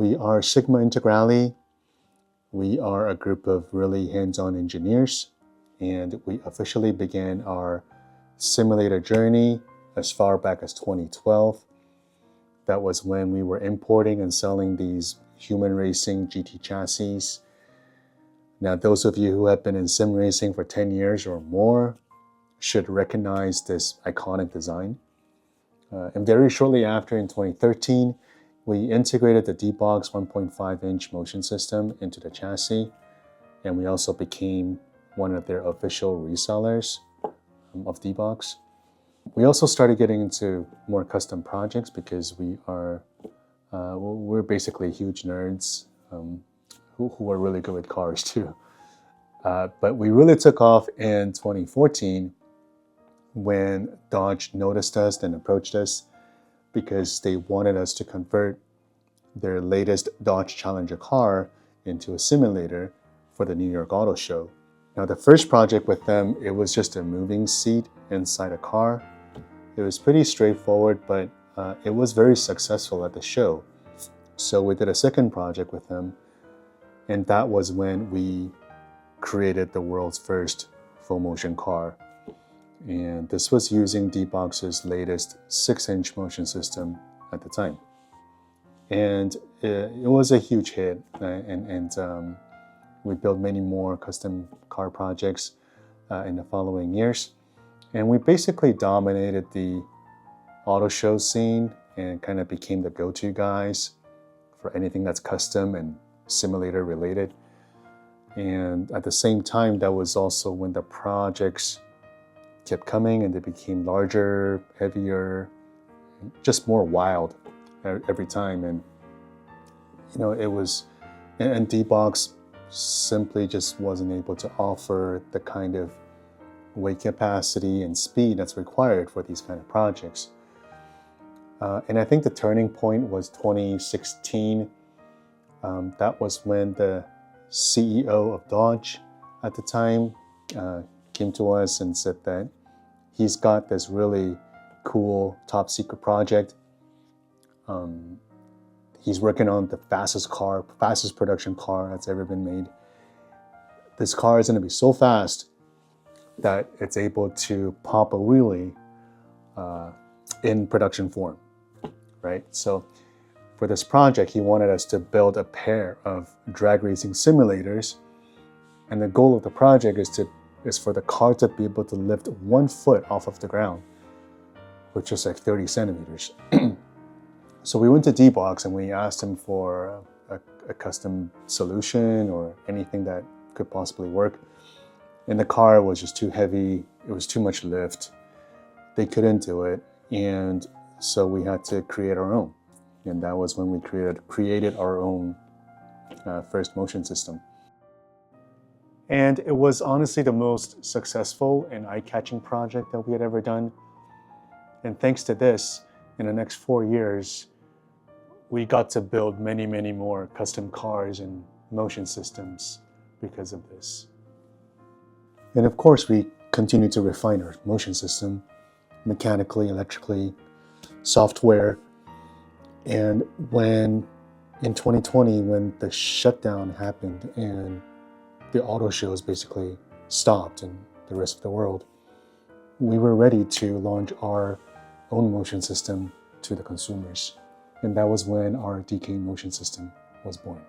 We are Sigma Integrale. We are a group of really hands-on engineers, and we officially began our simulator journey as far back as 2012. That was when we were importing and selling these human racing GT chassis. Now, those of you who have been in sim racing for 10 years or more should recognize this iconic design. And very shortly after, in 2013, we integrated the D-Box 1.5-inch motion system into the chassis, and we also became one of their official resellers of D-Box. We also started getting into more custom projects because we're basically huge nerds who are really good with cars too. But we really took off in 2014 when Dodge noticed us and approached us because they wanted us to convert their latest Dodge Challenger car into a simulator for the New York Auto Show. Now, the first project with them, it was just a moving seat inside a car. It was pretty straightforward, but it was very successful at the show. So we did a second project with them, and that was when we created the world's first full motion car. And this was using D-Box's latest 6-inch motion system at the time. And it was a huge hit, and we built many more custom car projects in the following years. And we basically dominated the auto show scene and kind of became the go-to guys for anything that's custom and simulator related. And at the same time, that was also when the projects kept coming and they became larger, heavier, just more wild every time. And it was, and D-Box simply just wasn't able to offer the kind of weight capacity and speed that's required for these kind of projects. And I think the turning point was 2016. That was when the CEO of Dodge at the time came to us and said that he's got this really cool top secret project. He's working on the fastest production car that's ever been made. This car is going to be so fast that it's able to pop a wheelie in production form, right? So for this project, he wanted us to build a pair of drag racing simulators, and the goal of the project is for the car to be able to lift 1 foot off of the ground, which is like 30 centimeters. So we went to D-Box and we asked him for a custom solution or anything that could possibly work. And the car was just too heavy. It was too much lift. They couldn't do it. And so we had to create our own. And that was when we created our own first motion system. And it was honestly the most successful and eye-catching project that we had ever done. And thanks to this, in the next 4 years, we got to build many, many more custom cars and motion systems because of this. And of course, we continue to refine our motion system mechanically, electrically, software. And when in 2020, when the shutdown happened and the auto shows basically stopped in the rest of the world, we were ready to launch our own motion system to the consumers. And that was when our DK motion system was born.